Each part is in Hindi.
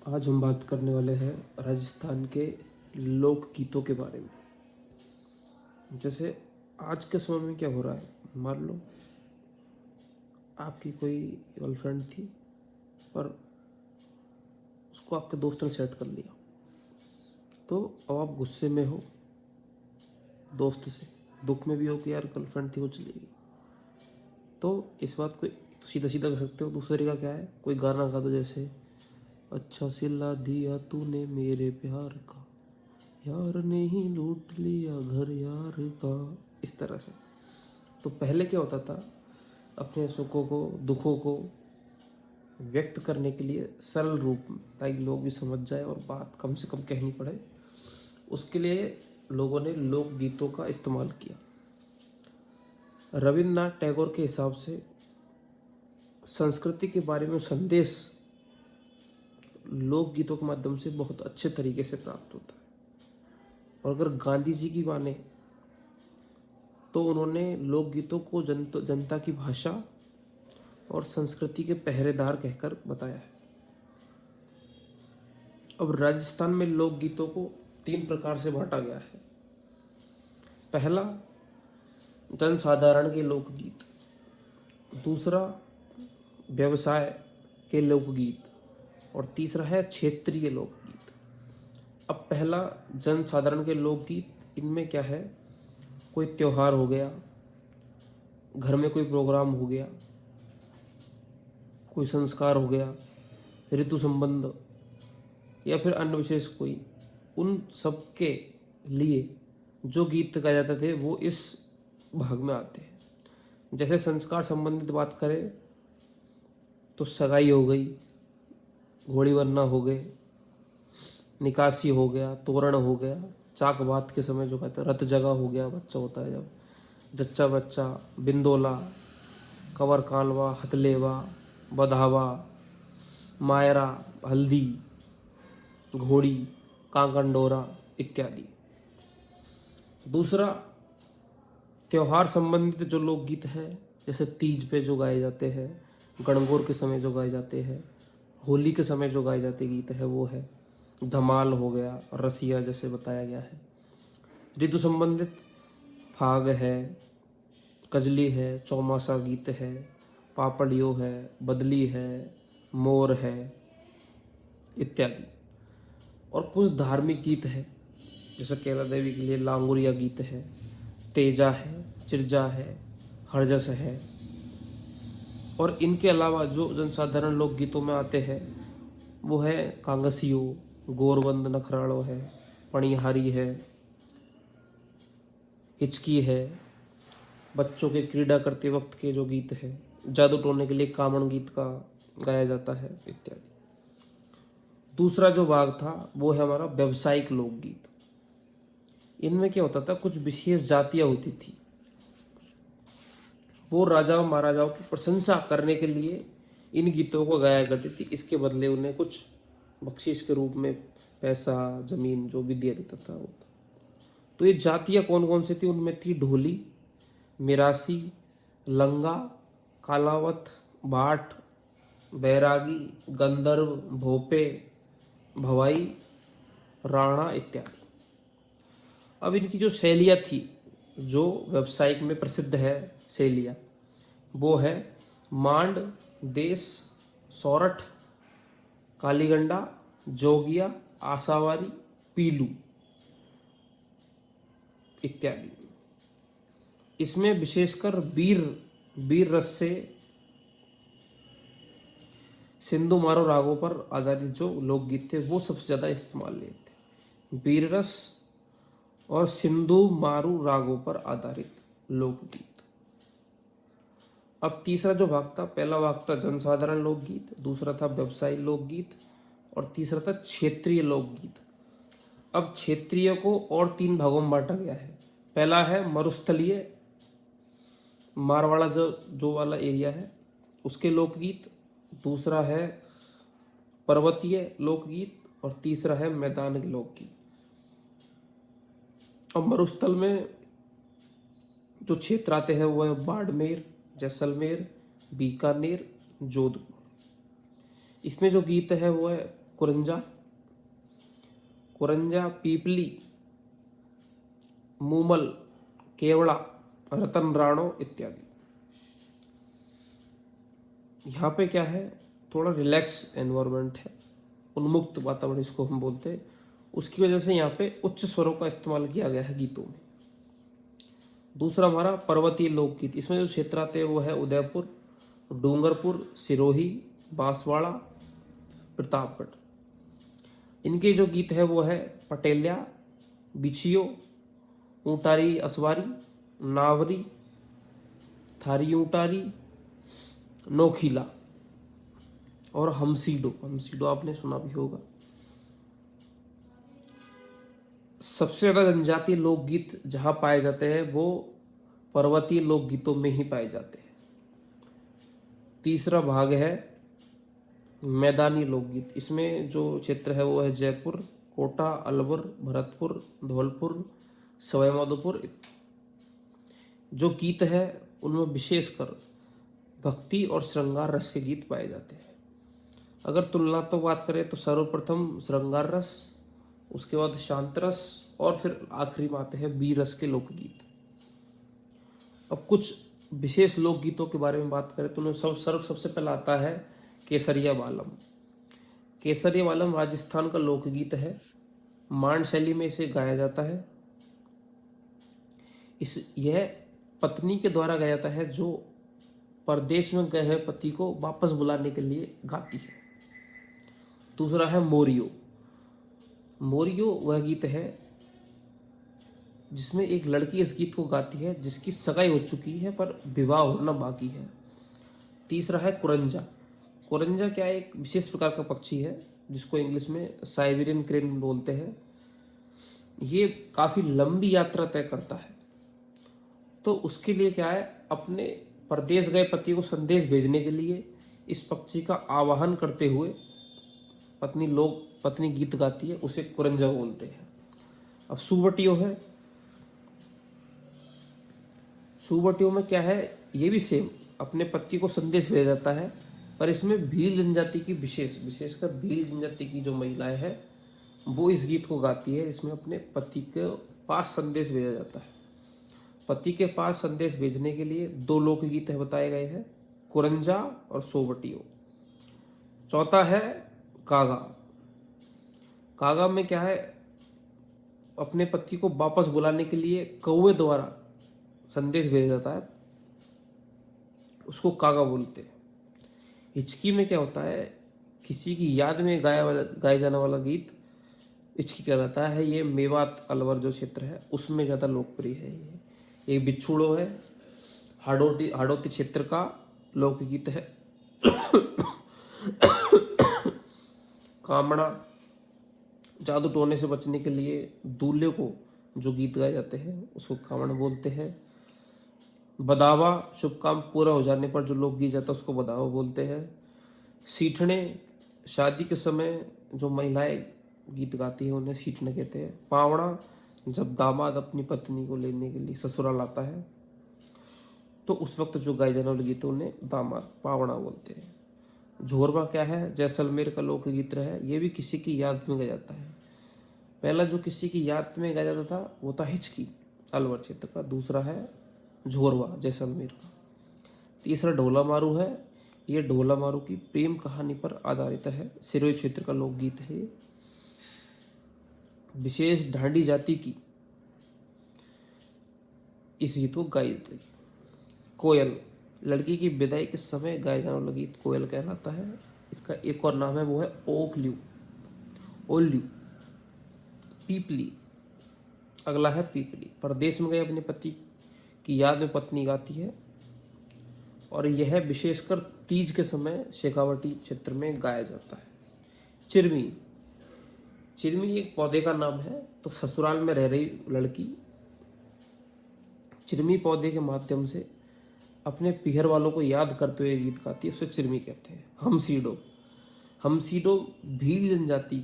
आज हम बात करने वाले हैं राजस्थान के लोक गीतों के बारे में। जैसे आज के समय में क्या हो रहा है, मान लो आपकी कोई गर्लफ्रेंड थी, पर उसको आपके दोस्त ने सेट कर लिया, तो अब आप गुस्से में हो दोस्त से, दुख में भी हो कि यार गर्लफ्रेंड थी वो चली गई। तो इस बात को तो सीधा सीधा कर सकते हो। दूसरा तरीका क्या है, कोई गाना गा दो, जैसे अच्छा सिला दिया तूने मेरे प्यार का, यार ने ही लूट लिया घर यार का, इस तरह से। तो पहले क्या होता था, अपने सुखों को दुखों को व्यक्त करने के लिए सरल रूप में, ताकि लोग भी समझ जाए और बात कम से कम कहनी पड़े, उसके लिए लोगों ने लोकगीतों का इस्तेमाल किया। रविन्द्रनाथ टैगोर के हिसाब से संस्कृति के बारे में संदेश लोकगीतों के माध्यम से बहुत अच्छे तरीके से प्राप्त होता है। और अगर गांधी जी की माने तो उन्होंने लोकगीतों को जनता की भाषा और संस्कृति के पहरेदार कहकर बताया है। अब राजस्थान में लोकगीतों को 3 प्रकार से बांटा गया है। पहला, जनसाधारण के लोकगीत। दूसरा, व्यवसाय के लोकगीत। और तीसरा है क्षेत्रीय लोकगीत। अब पहला, जनसाधारण के लोकगीत, इनमें क्या है, कोई त्योहार हो गया, घर में कोई प्रोग्राम हो गया, कोई संस्कार हो गया, ऋतु संबंध या फिर अन्य विशेष कोई, उन सब के लिए जो गीत गाए जाते थे वो इस भाग में आते हैं। जैसे संस्कार संबंधित बात करें तो सगाई हो गई, घोड़ी बनना हो गए, निकासी हो गया, तोरण हो गया, चाक बात के समय जो कहते हैं रत जगह हो गया, बच्चा होता है जब, जच्चा बच्चा, बिंदोला, कवर कालवा, हथलेवा, बधावा, मायरा, हल्दी, घोड़ी, कांकन डोरा इत्यादि। दूसरा, त्योहार संबंधित जो लोकगीत हैं, जैसे तीज पे जो गाए जाते हैं, गणगौर के समय जो गाए जाते हैं, होली के समय जो गाए जाते गीत है वो है धमाल हो गया, रसिया जैसे बताया गया है। ऋतु संबंधित फाग है, कजली है, चौमासा गीत है, पापड़ियो है, बदली है, मोर है इत्यादि। और कुछ धार्मिक गीत है, जैसे कैला देवी के लिए लांगुरिया गीत है, तेजा है, चिरजा है, हरजस है। और इनके अलावा जो जनसाधारण लोकगीतों में आते हैं वो है कांगसियो, गोरबंद नखराड़ो है, पणिहारी है, हिचकी है, बच्चों के क्रीड़ा करते वक्त के जो गीत है, जादू टोने के लिए कामण गीत का गाया जाता है इत्यादि। दूसरा जो भाग था वो है हमारा व्यावसायिक लोकगीत। इनमें क्या होता था, कुछ विशेष जातियां होती थी, वो राजाओं महाराजाओं की प्रशंसा करने के लिए इन गीतों को गाया करती थी। इसके बदले उन्हें कुछ बख्शीश के रूप में पैसा, जमीन जो भी दिया जाता था वो। तो ये जातियाँ कौन कौन सी थी, उनमें थी ढोली, मिरासी, लंगा, कालावत, भाट, बैरागी, गंधर्व, भोपे, भवाई, राणा इत्यादि। अब इनकी जो शैलियाँ थी, जो व्यावसायिक में प्रसिद्ध है शैलियाँ, वो है मांड, देश, सौरठ, कालीगंडा, जोगिया, आसावारी, पीलू इत्यादि। इसमें विशेषकर वीर वीर रस से सिंधु मारो रागों पर आधारित जो लोकगीत थे वो सबसे ज़्यादा इस्तेमाल लिए थे। वीर रस और सिंधु मारू रागों पर आधारित लोकगीत। अब तीसरा जो भाग था, पहला भाग था जनसाधारण लोकगीत, दूसरा था व्यवसायी लोकगीत और तीसरा था क्षेत्रीय लोकगीत। अब क्षेत्रीय को और 3 भागों में बांटा गया है। पहला है मरुस्थलीय, मारवाड़ा जो जो वाला एरिया है उसके लोकगीत, दूसरा है पर्वतीय लोकगीत और तीसरा है मैदान के लोकगीत। अब मरुस्थल में जो क्षेत्र आते हैं वो है बाड़मेर, जैसलमेर, बीकानेर, जोधपुर। इसमें जो गीत है वो है कुरंजा, कुरंजा, पीपली, मूमल, केवड़ा, रतन राणो इत्यादि। यहाँ पे क्या है, थोड़ा रिलैक्स एनवायरनमेंट है, उन्मुक्त वातावरण इसको हम बोलते हैं। उसकी वजह से यहाँ पे उच्च स्वरों का इस्तेमाल किया गया है गीतों में। दूसरा हमारा पर्वतीय लोकगीत, इसमें जो क्षेत्र आते हैं वो है उदयपुर, डूंगरपुर, सिरोही, बांसवाड़ा, प्रतापगढ़। इनके जो गीत है वो है पटेलिया, बिछियो, ऊंटारी असवारी, नावरी, थारी ऊंटारी, नोखीला और हमसीडो। हमसीडो आपने सुना भी होगा। सबसे ज्यादा जनजातीय लोकगीत जहां पाए जाते हैं वो पर्वतीय लोकगीतों में ही पाए जाते हैं। तीसरा भाग है मैदानी लोकगीत। इसमें जो क्षेत्र है वो है जयपुर, कोटा, अलवर, भरतपुर, धौलपुर, सवाईमाधोपुर। जो गीत है उनमें विशेषकर भक्ति और श्रृंगार रस के गीत पाए जाते हैं। अगर तुलनात्मक बात करें तो सर्वप्रथम श्रृंगार रस, उसके बाद शांत रस और फिर आखिरी में आते हैं वीर रस के लोकगीत। अब कुछ विशेष लोकगीतों के बारे में बात करें तो उनमें सबसे पहला आता है केसरिया बालम। केसरिया बालम राजस्थान का लोकगीत है। मांड शैली में इसे गाया जाता है। यह पत्नी के द्वारा गाया जाता है जो परदेश में गए हैं पति को वापस बुलाने के लिए गाती है। दूसरा है मोरियो। मोरियो वह गीत है जिसमें एक लड़की इस गीत को गाती है जिसकी सगाई हो चुकी है पर विवाह होना बाकी है। तीसरा है कुरंजा। कुरंजा क्या है, एक विशेष प्रकार का पक्षी है जिसको इंग्लिश में साइबेरियन क्रेन बोलते हैं। ये काफ़ी लंबी यात्रा तय करता है, तो उसके लिए क्या है, अपने परदेश गए पति को संदेश भेजने के लिए इस पक्षी का आवाहन करते हुए पत्नी गीत गाती है, उसे कुरंजा बोलते हैं। अब सुबटियो है। सुबटियो में क्या है, ये भी सेम अपने पति को संदेश भेजा जाता है, पर इसमें भील जनजाति की विशेषकर भील जनजाति की जो महिलाएं हैं वो इस गीत को गाती है। इसमें अपने पति के पास संदेश भेजा जाता है। पति के पास संदेश भेजने के लिए दो लोकगीत है बताए गए हैं, कुरंजा और सोवटियो। चौथा है कागा। कागा में क्या है, अपने पति को वापस बुलाने के लिए कौवे द्वारा संदेश भेजा जाता है, उसको कागा बोलते हैं। हिचकी में क्या होता है, किसी की याद में गाया जाने वाला गीत हिचकी कहलाता है। ये मेवात अलवर जो क्षेत्र है उसमें ज़्यादा लोकप्रिय है। ये बिच्छुड़ो है, हाड़ौती क्षेत्र का लोकगीत है। कामड़ा, जादू टोने से बचने के लिए दूल्हे को जो गीत गाए जाते हैं उसको कामड़ बोलते हैं। बदावा, शुभ काम पूरा हो जाने पर जो लोग गीत जाता है उसको बदावा बोलते हैं। सीठने, शादी के समय जो महिलाएं गीत गाती हैं उन्हें सीठने कहते हैं। पावड़ा, जब दामाद अपनी पत्नी को लेने के लिए ससुराल आता है तो उस वक्त जो गाए जाने वाले गीत उन्हें दामाद पावड़ा बोलते हैं। झोरबा क्या है, जैसलमेर का लोकगीत है। ये भी किसी की याद में गाया जाता है। पहला जो किसी की याद में गाया जाता था वो था हिचकी अलवर क्षेत्र का। दूसरा है झोरवा जैसलमेर का। तीसरा ढोला मारू है। ये ढोला मारू की प्रेम कहानी पर आधारित है। सिरोही क्षेत्र का लोकगीत है। विशेष ढांडी जाति की इस गीत को गाई जाती है। कोयल, लड़की की विदाई के समय गाया जाने वाला गीत कोयल कहलाता है। इसका एक और नाम है वो है ओकल्यू, ओल्यू। पीपली, अगला है पीपली। परदेश में गए अपने पति की याद में पत्नी गाती है और यह विशेषकर तीज के समय शेखावटी क्षेत्र में गाया जाता है। चिरमी, चिरमी एक पौधे का नाम है। तो ससुराल में रह रही लड़की चिरमी पौधे के माध्यम से अपने पीहर वालों को याद करते हुए गीत गाती है, उसे चिरमी कहते हैं। हमसीडो, हमसीडो भील जनजाति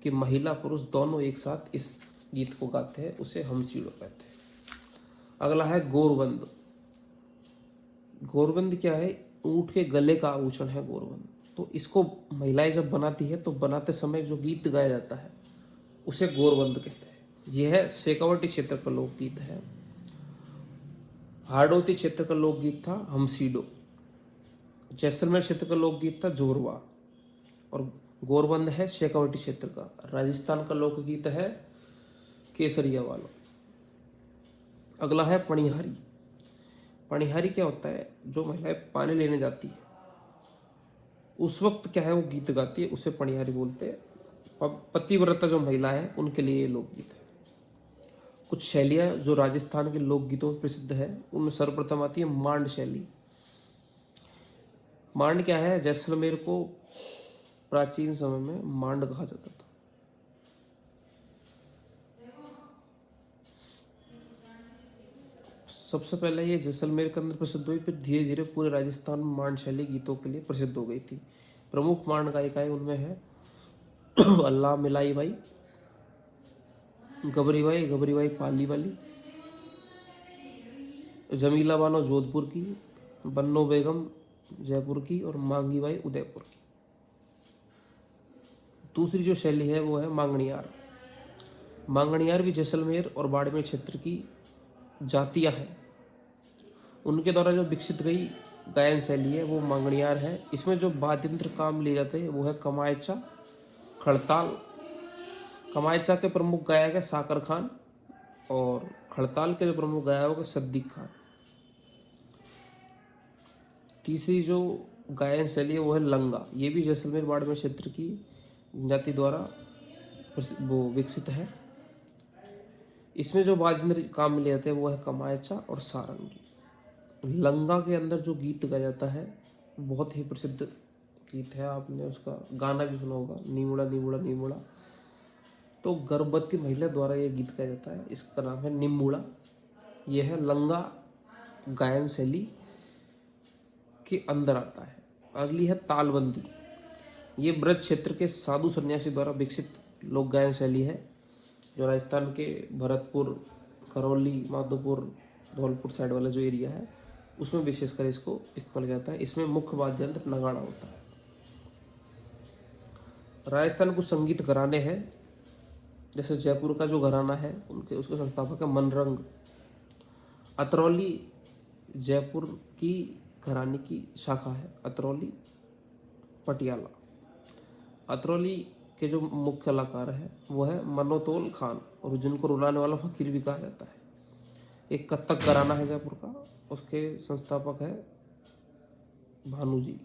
के महिला पुरुष दोनों एक साथ इस गीत को गाते हैं, उसे हमसीडो कहते हैं। अगला है गोरबंद। गोरबंद क्या है, ऊंट के गले का आभूषण है गोरबंद। तो इसको महिलाएं जब बनाती है तो बनाते समय जो गीत गाया जाता है उसे गोरबंद कहते हैं। यह है शेखावटी क्षेत्र का लोकगीत है। हाड़ौती क्षेत्र का लोकगीत था हमसीडो। जैसलमेर क्षेत्र का लोकगीत था जोरवा। और गोरबंद है शेखावटी क्षेत्र का। राजस्थान का लोकगीत है केसरिया वाला। अगला है पणिहारी। पणिहारी क्या होता है? जो महिलाएं पानी लेने जाती है उस वक्त क्या है वो गीत गाती है, उसे पणिहारी बोलते हैं। पतिव्रता जो महिला है उनके लिए ये लोकगीत है। कुछ शैलियाँ जो राजस्थान के लोकगीतों में प्रसिद्ध है उनमें सर्वप्रथम आती है मांड शैली। मांड क्या है? जैसलमेर को प्राचीन समय में मांड कहा जाता था। सबसे पहले ये जैसलमेर के अंदर प्रसिद्ध हुई, फिर धीरे धीरे पूरे राजस्थान में मांड शैली गीतों के लिए प्रसिद्ध हो गई थी। प्रमुख मांड गायिकाएं उनमें है अल्लाह मिलाई बाई, गबरी बाई पाली वाली, जमीला बानो जोधपुर की, बन्नो बेगम जयपुर की और मांगी बाई उदयपुर की। दूसरी जो शैली है वो है मांगणियार। मांगणियार भी जैसलमेर और बाड़मेर क्षेत्र की जातियां हैं, उनके द्वारा जो विकसित गई गायन शैली है वो मांगणियार है। इसमें जो वाद्य यंत्र काम लिए जाते हैं वो है कमायचा, खड़ताल। कमायचा के प्रमुख गायक है साकर खान और खड़ताल के जो प्रमुख गायक है सद्दीक खान। तीसरी जो गायन शैली है वो है लंगा। ये भी जैसलमेर बाड़मेर क्षेत्र की जाति द्वारा वो विकसित है। इसमें जो वाद्य यंत्र काम में लिए जाते हैं वो है कमायचा और सारंगी। लंगा के अंदर जो गीत गाया जाता है बहुत ही प्रसिद्ध गीत है, आपने उसका गाना भी सुना होगा, नीमुड़ा नीमुड़ा नीमुड़ा। तो गर्भवती महिला द्वारा ये गीत गाया जाता है, इसका नाम है निम्बूड़ा। यह है लंगा गायन शैली के अंदर आता है। अगली है तालबंदी। ये ब्रज क्षेत्र के साधु सन्यासी द्वारा विकसित लोक गायन शैली है, जो राजस्थान के भरतपुर, करौली, माधोपुर, धौलपुर साइड वाला जो एरिया है उसमें विशेषकर इसको इस्तेमाल किया जाता है। इसमें मुख्य वाद्य यंत्र नगाड़ा होता है। राजस्थान कुछ संगीत घराने हैं, जैसे जयपुर का जो घराना है उसके संस्थापक है मनरंग। अतरौली जयपुर की घराने की शाखा है, अतरौली पटियाला। अतरौली के जो मुख्य कलाकार है वो है मनोतोल खान और जिनको रुलाने वाला फकीर भी कहा जाता है। एक कत्थक घराना है जयपुर का, उसके संस्थापक है भानुजी।